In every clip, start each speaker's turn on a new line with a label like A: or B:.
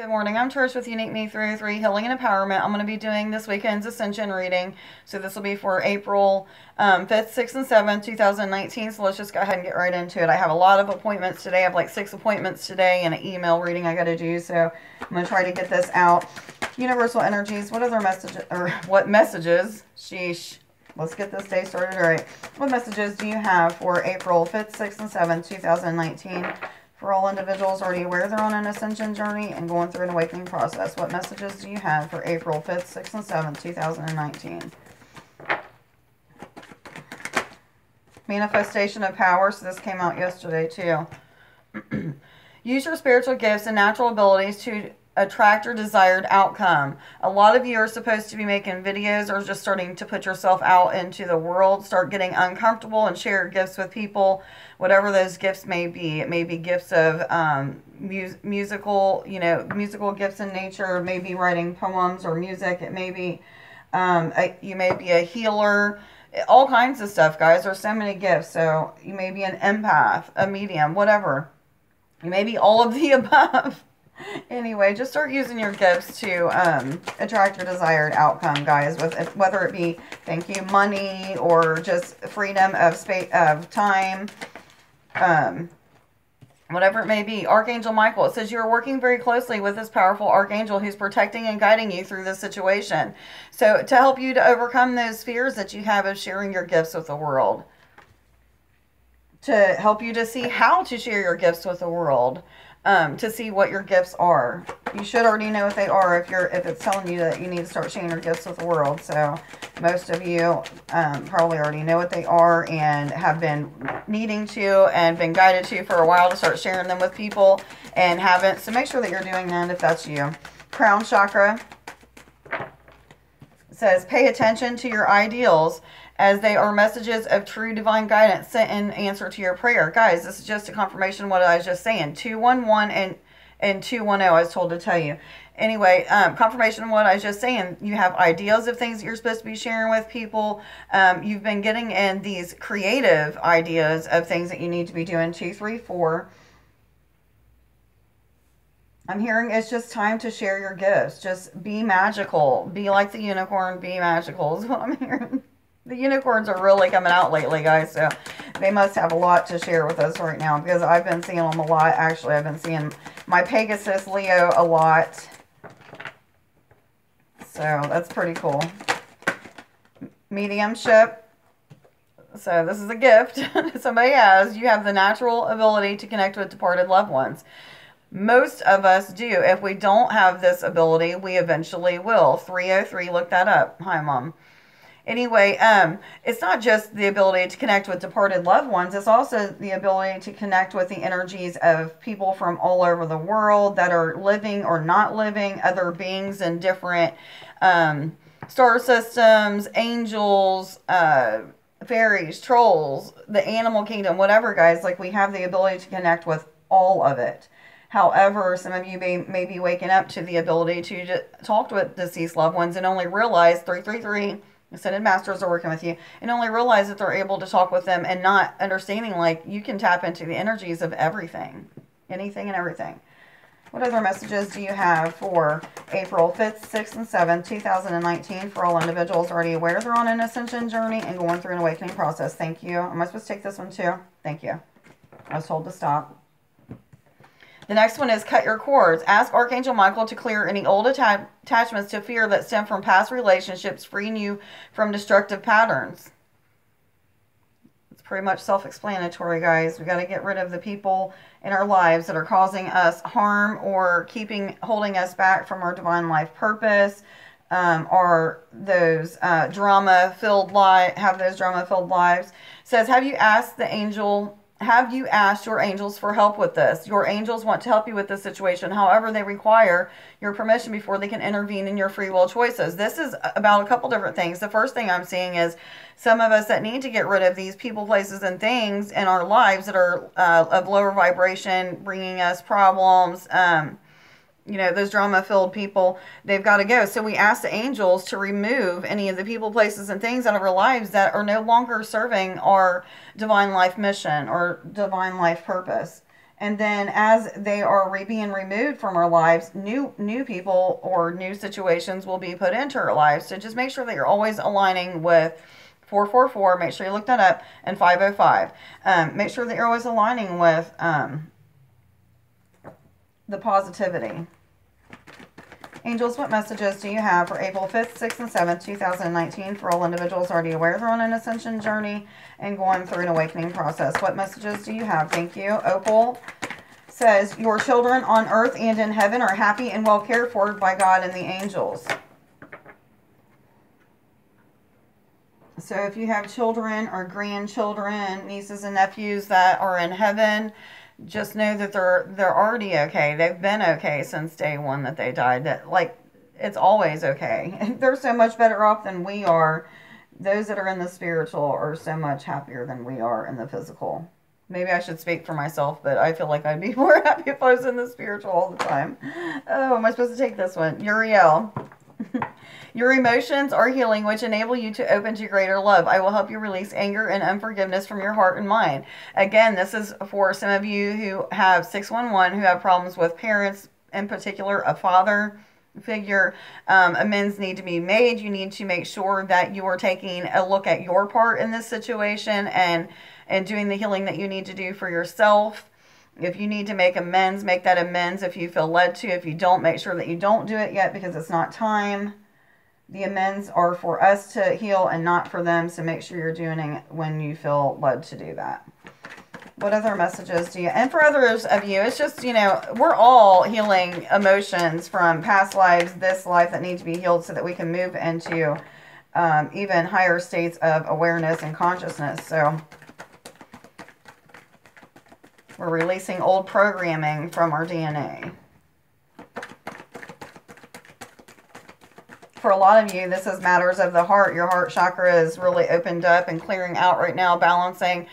A: Good morning. I'm Trish with Unique Me 303 Healing and Empowerment. I'm going to be doing this weekend's Ascension reading. So this will be for April 5th, 6th, and 7th, 2019. So let's just go ahead and get right into it. I have a lot of appointments today. I have like 6 appointments today and an email reading I got to do. So I'm going to try to get this out. Universal energies, what are their messages, or what messages? Sheesh. Let's get this day started right. What messages do you have for April 5th, 6th, and 7th, 2019? For all individuals already aware they're on an ascension journey and going through an awakening process, what messages do you have for April 5th, 6th, and 7th, 2019? Manifestation of power. So this came out yesterday too. Use your spiritual gifts and natural abilities to attract your desired outcome. A lot of you are supposed to be making videos or just starting to put yourself out into the world. Start getting uncomfortable and share your gifts with people, whatever those gifts may be. It may be gifts of musical gifts in nature. It may be writing poems or music. It may be you may be a healer. All kinds of stuff, guys. There's so many gifts. So you may be an empath, a medium, whatever. You may be all of the above. Anyway, just start using your gifts to attract your desired outcome, guys. Whether it be, thank you, money, or just freedom of space, of time, whatever it may be. Archangel Michael, it says you're working very closely with this powerful archangel who's protecting and guiding you through this situation. So to help you to overcome those fears that you have of sharing your gifts with the world. To help you to see how to share your gifts with the world. To see what your gifts are. You should already know what they are if it's telling you that you need to start sharing your gifts with the world. So most of you probably already know what they are and have been needing to and been guided to for a while to start sharing them with people and haven't. So make sure that you're doing that if that's you. Crown chakra. It says pay attention to your ideals as they are messages of true divine guidance sent in answer to your prayer. Guys, this is just a confirmation of what I was just saying. 211 and 210, I was told to tell you. Anyway, confirmation of what I was just saying. You have ideas of things that you're supposed to be sharing with people. You've been getting in these creative ideas of things that you need to be doing. 2, 3, 4. I'm hearing it's just time to share your gifts. Just be magical. Be like the unicorn. Be magical is what I'm hearing. The unicorns are really coming out lately, guys, so they must have a lot to share with us right now because I've been seeing them a lot. Actually, I've been seeing my Pegasus Leo a lot. So that's pretty cool. Mediumship. So this is a gift somebody has. You have the natural ability to connect with departed loved ones. Most of us do. If we don't have this ability, we eventually will. 303, look that up. Hi, Mom. Anyway, it's not just the ability to connect with departed loved ones. It's also the ability to connect with the energies of people from all over the world that are living or not living, other beings in different star systems, angels, fairies, trolls, the animal kingdom, whatever, guys. Like, we have the ability to connect with all of it. However, some of you may be waking up to the ability to just talk with deceased loved ones and only realize 333... Ascended Masters are working with you and only realize that they're able to talk with them and not understanding, like, you can tap into the energies of everything, anything and everything. What other messages do you have for April 5th, 6th, and 7th, 2019 for all individuals already aware they're on an ascension journey and going through an awakening process? Thank you. Am I supposed to take this one too? Thank you. I was told to stop. The next one is cut your cords. Ask Archangel Michael to clear any old attachments to fear that stem from past relationships, freeing you from destructive patterns. It's pretty much self-explanatory, guys. We got to get rid of the people in our lives that are causing us harm or holding us back from our divine life purpose, or those drama-filled lives. It says, have you asked your angels for help with this? Your angels want to help you with this situation. However, they require your permission before they can intervene in your free will choices. This is about a couple different things. The first thing I'm seeing is some of us that need to get rid of these people, places, and things in our lives that are of lower vibration, bringing us problems, those drama-filled people, they've got to go. So we ask the angels to remove any of the people, places, and things out of our lives that are no longer serving our divine life mission or divine life purpose. And then as they are being removed from our lives, new people or new situations will be put into our lives. So just make sure that you're always aligning with 444. Make sure you look that up. And 505. Make sure that you're always aligning with the positivity. Angels, what messages do you have for April 5th, 6th, and 7th, 2019 for all individuals already aware they're on an ascension journey and going through an awakening process? What messages do you have? Thank you. Opal says, your children on earth and in heaven are happy and well cared for by God and the angels. So if you have children or grandchildren, nieces and nephews that are in heaven, just know that they're already okay. They've been okay since day one that they died. That, like, it's always okay. They're so much better off than we are. Those that are in the spiritual are so much happier than we are in the physical. Maybe I should speak for myself, but I feel like I'd be more happy if I was in the spiritual all the time. Oh, am I supposed to take this one? Uriel. Your emotions are healing, which enable you to open to greater love. I will help you release anger and unforgiveness from your heart and mind. Again, this is for some of you who have 611, who have problems with parents, in particular a father figure. Amends need to be made. You need to make sure that you are taking a look at your part in this situation and doing the healing that you need to do for yourself. If you need to make amends, make that amends if you feel led to. If you don't, make sure that you don't do it yet because it's not time. The amends are for us to heal and not for them, so make sure you're doing it when you feel led to do that. What other messages do you... And for others of you, it's just, you know, we're all healing emotions from past lives, this life that need to be healed so that we can move into even higher states of awareness and consciousness. So we're releasing old programming from our DNA. For a lot of you, this is matters of the heart. Your heart chakra is really opened up and clearing out right now, balancing.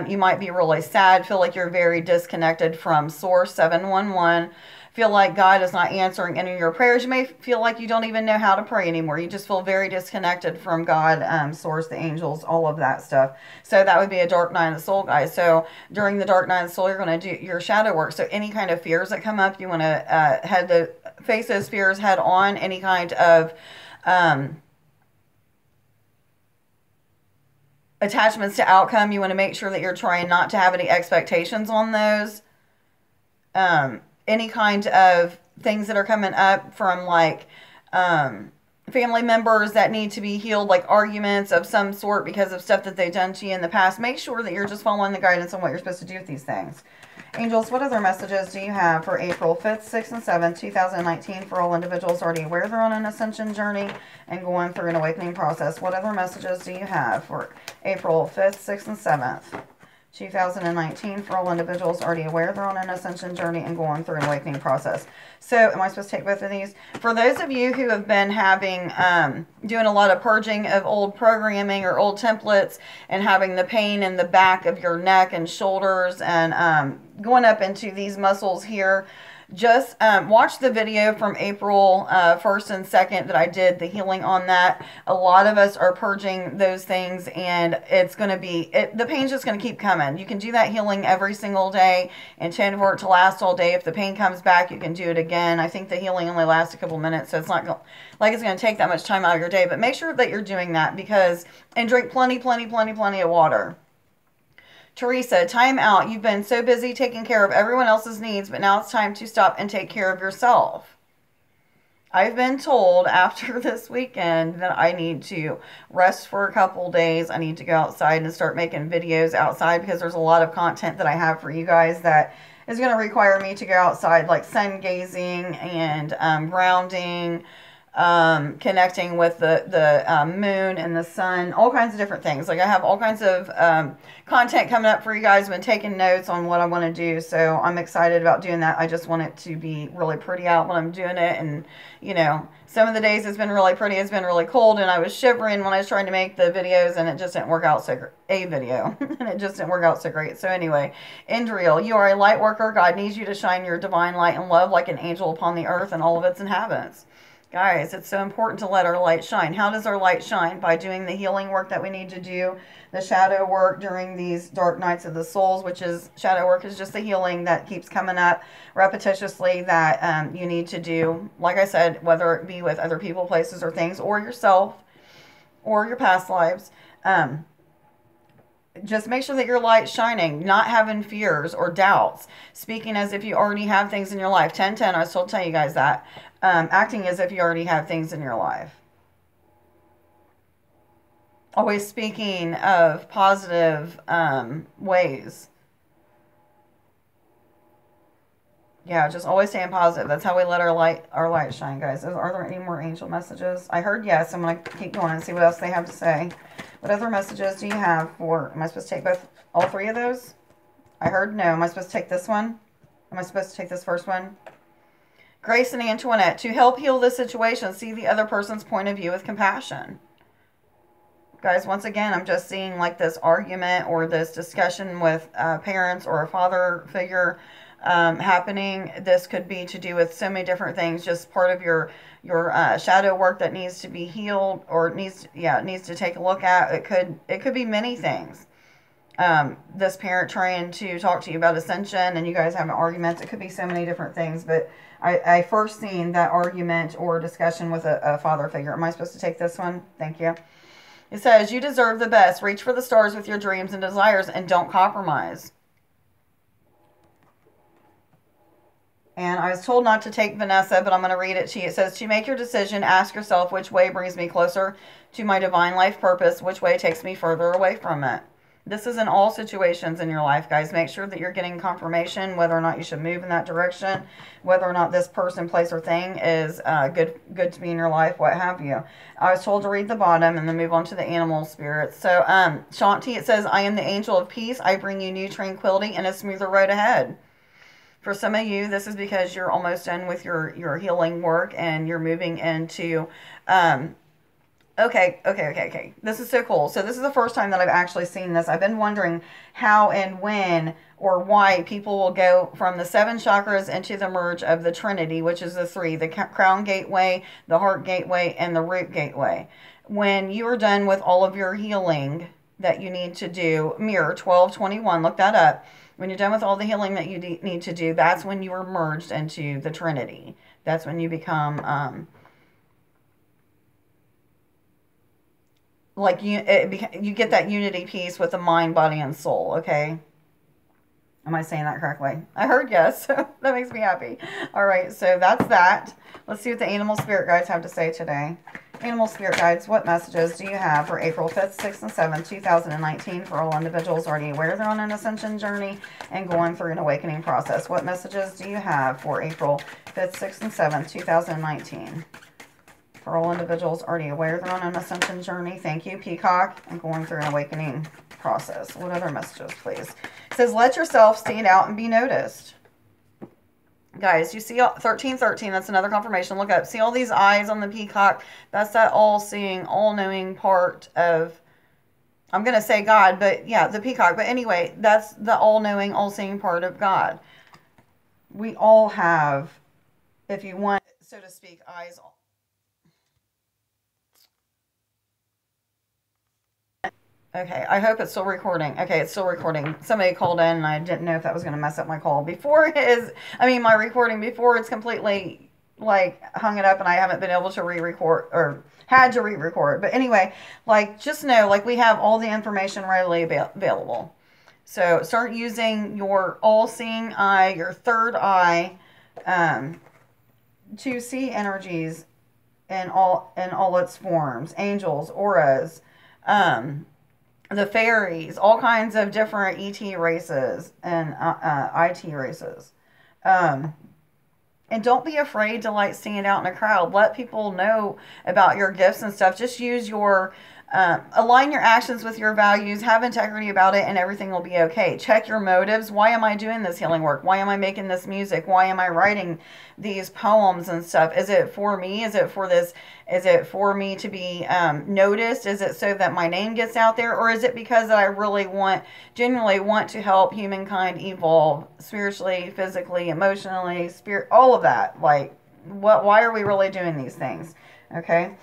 A: You might be really sad, feel like you're very disconnected from Source, 711. Feel like God is not answering any of your prayers. You may feel like you don't even know how to pray anymore. You just feel very disconnected from God, Source, the angels, all of that stuff. So that would be a dark night of the soul, guys. So during the dark night of the soul, you're going to do your shadow work. So any kind of fears that come up, you want to face those fears head on. Any kind of attachments to outcome, you want to make sure that you're trying not to have any expectations on those. Any kind of things that are coming up from like family members that need to be healed, like arguments of some sort because of stuff that they've done to you in the past. Make sure that you're just following the guidance on what you're supposed to do with these things. Angels, what other messages do you have for April 5th, 6th, and 7th, 2019 for all individuals already aware they're on an ascension journey and going through an awakening process? What other messages do you have for April 5th, 6th, and 7th, 2019 for all individuals already aware they're on an ascension journey and going through an awakening process? So am I supposed to take both of these? For those of you who have been having, doing a lot of purging of old programming or old templates and having the pain in the back of your neck and shoulders and going up into these muscles here, just watch the video from April 1st and 2nd that I did the healing on that. A lot of us are purging those things, and it's going to be, the pain's just going to keep coming. You can do that healing every single day and intend for it to last all day. If the pain comes back, you can do it again. I think the healing only lasts a couple minutes, so it's not like it's going to take that much time out of your day, but make sure that you're doing that and drink plenty of water. Teresa, time out. You've been so busy taking care of everyone else's needs, but now it's time to stop and take care of yourself. I've been told after this weekend that I need to rest for a couple days. I need to go outside and start making videos outside because there's a lot of content that I have for you guys that is going to require me to go outside, like sun gazing and grounding, connecting with the moon and the sun, all kinds of different things. Like I have all kinds of content coming up for you guys. I've been taking notes on what I want to do, so I'm excited about doing that. I just want it to be really pretty out when I'm doing it, and you know, some of the days it's been really pretty, it's been really cold, and I was shivering when I was trying to make the videos, and it just didn't work out so great. And it just didn't work out so great. So anyway, Indriel, you are a light worker. God needs you to shine your divine light and love like an angel upon the earth and all of its inhabitants. Guys, it's so important to let our light shine. How does our light shine? By doing the healing work that we need to do, the shadow work during these dark nights of the souls, which is, shadow work is just the healing that keeps coming up repetitiously that you need to do. Like I said, whether it be with other people, places, or things, or yourself, or your past lives. Just make sure that your light's shining, not having fears or doubts, speaking as if you already have things in your life. 10-10, I still tell you guys that. Acting as if you already have things in your life. Always speaking of positive ways. Yeah, just always staying positive. That's how we let our light shine, guys. Are there any more angel messages? I heard yes. I'm going to keep going and see what else they have to say. What other messages do you have for... Am I supposed to take all three of those? I heard no. Am I supposed to take this one? Am I supposed to take this first one? Grace and Antoinette. To help heal this situation, see the other person's point of view with compassion. Guys, once again, I'm just seeing like this argument or this discussion with parents or a father figure happening. This could be to do with so many different things, just part of your shadow work that needs to be healed or needs to take a look at. It could be many things. This parent trying to talk to you about Ascension and you guys having arguments. It could be so many different things, but I first seen that argument or discussion with a father figure. Am I supposed to take this one? Thank you. It says, you deserve the best. Reach for the stars with your dreams and desires and don't compromise. And I was told not to take Vanessa, but I'm going to read it to you. It says, to make your decision, ask yourself which way brings me closer to my divine life purpose, which way takes me further away from it. This is in all situations in your life, guys. Make sure that you're getting confirmation whether or not you should move in that direction, whether or not this person, place, or thing is good to be in your life, what have you. I was told to read the bottom and then move on to the animal spirits. So, Shanti, it says, I am the angel of peace. I bring you new tranquility and a smoother road ahead. For some of you, this is because you're almost done with your healing work and you're moving into... Okay. This is so cool. So this is the first time that I've actually seen this. I've been wondering how and when or why people will go from the 7 chakras into the merge of the Trinity, which is the 3, the crown gateway, the heart gateway, and the root gateway. When you are done with all of your healing that you need to do, Mirror 1221, look that up. When you're done with all the healing that you need to do, that's when you are merged into the Trinity. That's when you become... like you get that unity piece with the mind, body, and soul, okay? Am I saying that correctly? I heard yes. That makes me happy. All right, so that's that. Let's see what the animal spirit guides have to say today. Animal spirit guides, what messages do you have for April 5th, 6th, and 7th, 2019 for all individuals already aware they're on an ascension journey and going through an awakening process? What messages do you have for April 5th, 6th, and 7th, 2019? For all individuals already aware they're on an ascension journey. Thank you, Peacock, and going through an awakening process. What other messages, please? It says, let yourself stand out and be noticed. Guys, you see 1313, that's another confirmation. Look up. See all these eyes on the peacock? That's that all-seeing, all-knowing part of, I'm going to say God, but yeah, the peacock. But anyway, that's the all-knowing, all-seeing part of God. We all have, if you want, so to speak, eyes on. Okay, I hope it's still recording. Okay, it's still recording. Somebody called in and I didn't know if that was going to mess up my call. My recording before it's completely, like, hung it up and I haven't been able to re-record, or had to re-record. But anyway, like, just know, like, we have all the information readily available. So start using your all-seeing eye, your third eye, to see energies in all its forms. Angels, auras, the fairies, all kinds of different ET races and IT races. And don't be afraid to, like, stand out in a crowd. Let people know about your gifts and stuff. Just use your, align your actions with your values. Have integrity about it and everything will be okay. Check your motives. Why am I doing this healing work? Why am I making this music? Why am I writing these poems and stuff? Is it for me? Is it for this? Is it for me to be noticed? Is it so that my name gets out there? Or is it because I really genuinely want to help humankind evolve spiritually, physically, emotionally, all of that? Like, why are we really doing these things? Okay.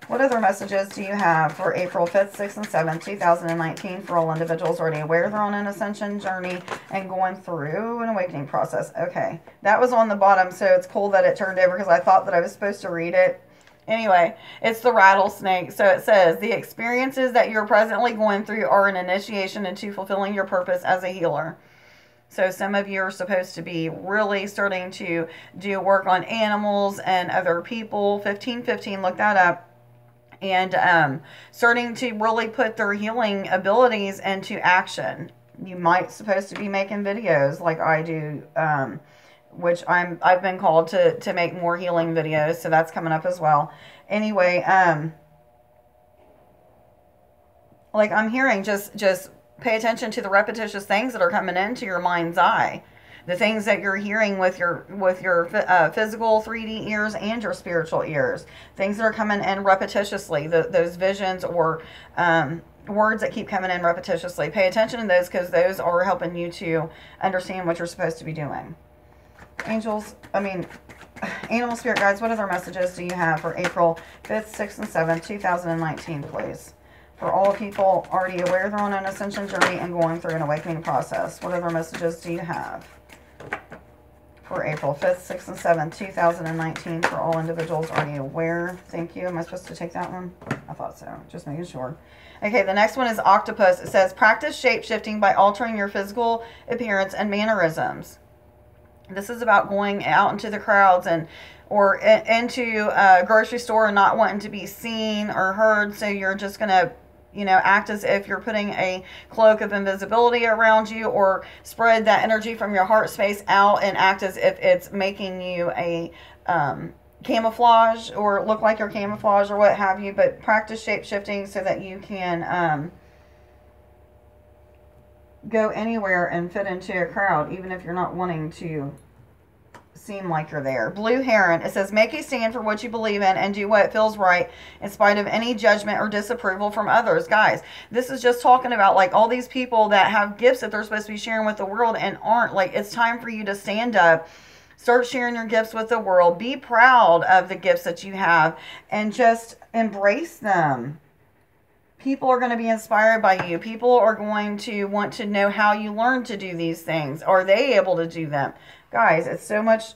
A: What other messages do you have for April 5th, 6th, and 7th, 2019 for all individuals already aware they're on an ascension journey and going through an awakening process? Okay. That was on the bottom, so it's cool that it turned over because I thought that I was supposed to read it. Anyway, it's the rattlesnake. So it says, the experiences that you're presently going through are an initiation into fulfilling your purpose as a healer. So some of you are supposed to be really starting to do work on animals and other people. 1515, look that up. And starting to really put their healing abilities into action. You might supposed to be making videos like I do, which I've been called to make more healing videos, so that's coming up as well. Anyway, like I'm hearing, just pay attention to the repetitious things that are coming into your mind's eye. The things that you're hearing with your physical 3D ears and your spiritual ears. Things that are coming in repetitiously. Those visions or words that keep coming in repetitiously. Pay attention to those because those are helping you to understand what you're supposed to be doing. Angels, animal spirit guides, what other messages do you have for April 5th, 6th, and 7th, 2019, please? For all people already aware they're on an ascension journey and going through an awakening process, what other messages do you have for April 5th, 6th, and 7th, 2019 for all individuals already aware? Thank you. Am I supposed to take that one? I thought so. Just making sure. Okay, the next one is octopus. It says, practice shape-shifting by altering your physical appearance and mannerisms. This is about going out into the crowds or into a grocery store and not wanting to be seen or heard. So you're just going to, act as if you're putting a cloak of invisibility around you, or spread that energy from your heart space out and act as if it's making you a camouflage or look like you're camouflage or what have you. But practice shape shifting so that you can go anywhere and fit into a crowd, even if you're not wanting to seem like you're there. Blue heron, it says, make a stand for what you believe in and do what feels right in spite of any judgment or disapproval from others. Guys, this is just talking about like all these people that have gifts that they're supposed to be sharing with the world and aren't. Like, it's time for you to stand up, start sharing your gifts with the world, be proud of the gifts that you have, and just embrace them. People are going to be inspired by you. People are going to want to know how you learned to do these things. Are they able to do them? Guys, it's so much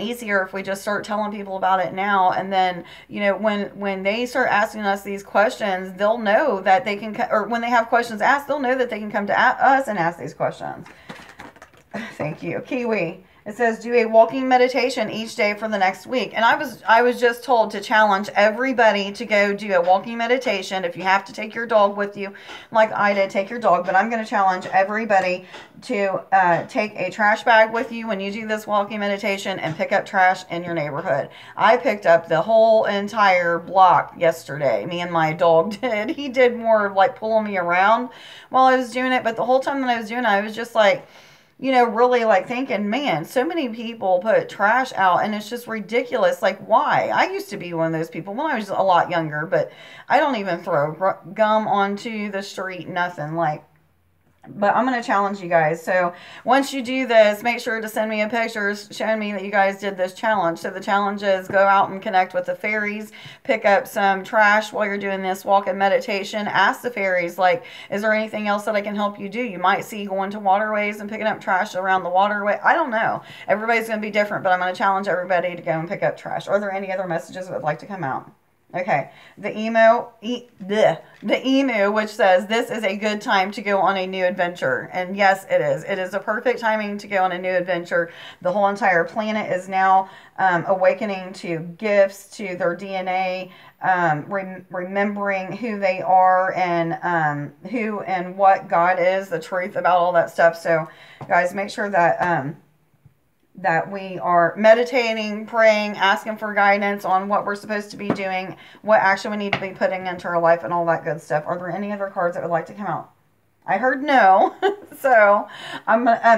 A: easier if we just start telling people about it now. And then, when they start asking us these questions, they'll know that they can, or when they have questions asked, they'll know that they can come to us and ask these questions. Thank you. Kiwi. It says, do a walking meditation each day for the next week. And I was just told to challenge everybody to go do a walking meditation. If you have to take your dog with you, like I did, take your dog. But I'm going to challenge everybody to take a trash bag with you when you do this walking meditation and pick up trash in your neighborhood. I picked up the whole entire block yesterday. Me and my dog did. He did more of like pulling me around while I was doing it. But the whole time that I was doing it, I was just like, really like thinking, man, so many people put trash out and it's just ridiculous. Like, why? I used to be one of those people when I was a lot younger, but I don't even throw gum onto the street, nothing. But I'm going to challenge you guys. So once you do this, make sure to send me a picture showing me that you guys did this challenge. So the challenge is go out and connect with the fairies, pick up some trash while you're doing this walk and meditation. Ask the fairies, like, is there anything else that I can help you do? You might see going to waterways and picking up trash around the waterway. I don't know. Everybody's going to be different, but I'm going to challenge everybody to go and pick up trash. Are there any other messages that would like to come out? Okay, the emu, which says, this is a good time to go on a new adventure. And yes, it is. It is a perfect timing to go on a new adventure. The whole entire planet is now awakening to gifts, to their DNA, remembering who they are and who and what God is, the truth about all that stuff. So, guys, make sure that that we are meditating, praying, asking for guidance on what we're supposed to be doing, what action we need to be putting into our life, and all that good stuff. Are there any other cards that would like to come out? I heard no. So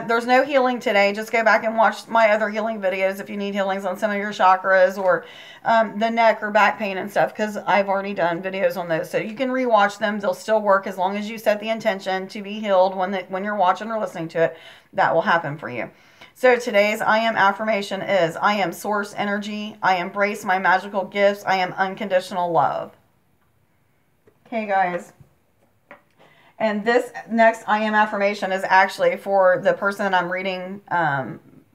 A: there's no healing today. Just go back and watch my other healing videos if you need healings on some of your chakras or the neck or back pain and stuff, because I've already done videos on those. So you can rewatch them. They'll still work as long as you set the intention to be healed when you're watching or listening to it. That will happen for you. So today's I am affirmation is, I am source energy. I embrace my magical gifts. I am unconditional love. Okay, guys. And this next I am affirmation is actually for the person that I'm reading,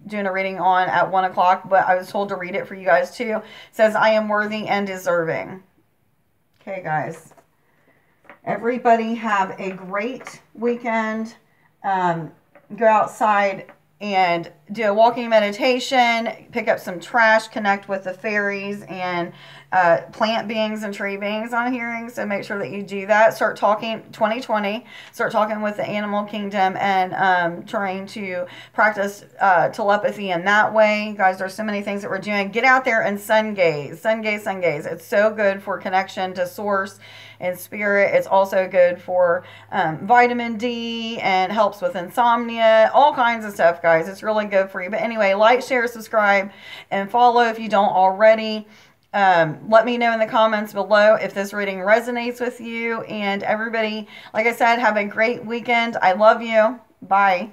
A: doing a reading on at 1 o'clock, but I was told to read it for you guys too. It says, I am worthy and deserving. Okay, guys. Everybody have a great weekend. Go outside and do a walking meditation, pick up some trash, connect with the fairies and plant beings and tree beings, I'm hearing. So make sure that you do that. Start talking, 2020, start talking with the animal kingdom and trying to practice telepathy in that way. Guys, there's so many things that we're doing. Get out there and sun gaze. Sun gaze, sun gaze. It's so good for connection to source and spirit. It's also good for vitamin D and helps with insomnia, all kinds of stuff, guys. It's really good for you. But anyway, like, share, subscribe, and follow if you don't already. Let me know in the comments below if this reading resonates with you. And everybody, like I said, have a great weekend. I love you. Bye.